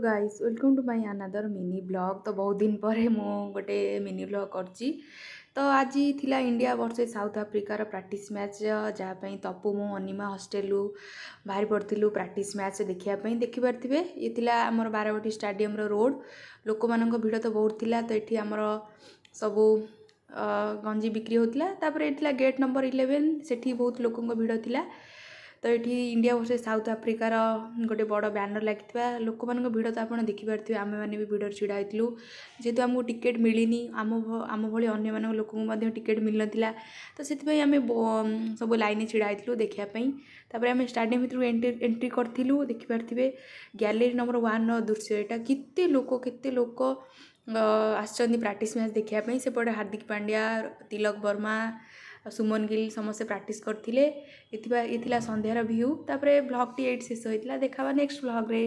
Guys welcome to my another mini blog. तो बहुत दिन पर मु गोटे मिनी ब्लॉग करची। तो आज थिला इंडिया वर्सेस साउथ अफ्रिकार प्रैक्टिस मैच जहाँपाई तपु मु अनिमा हॉस्टेल बाहरी पड़ू प्रैक्टिस मैच देखापी देखी पारे। ये थिला आमर बारवाटी स्टाडियम रोड लोक मान भिड़ तो बहुत थिला। तो ये आमर सबू गंजी बिक्री होता। तापर ये गेट नंबर 11 से बहुत लोक भिड़ थिला। तो ये इंडिया वर्सेस साउथ अफ्रिकार गोटे बड़ बैनर लगी लोक मान भिड़ तो आप देखिपे। आम मैंने भी भिड़ छिड़ा होइलु जेहेतु आमको टिकेट मिलनी आम भाई अन्य लोक टिकेट मिल ना। तो से आम सब लाइन छिड़ा होइलु देखापी। तापर आम स्टाडियम भर एंट्री करूँ देखिपे गैलेरी नंबर 1 दृश्य यहाँ केते लोक आसचंदी प्रैक्टिस मैच देखापी। सेपटे हार्दिक पांड्या तिलक वर्मा सुमन गिल समस्ते प्रैक्टिस करते। ये संध्यार व्यू। तापर ब्लॉग टी शेष होता। देखा नेक्स्ट ब्लॉग रे।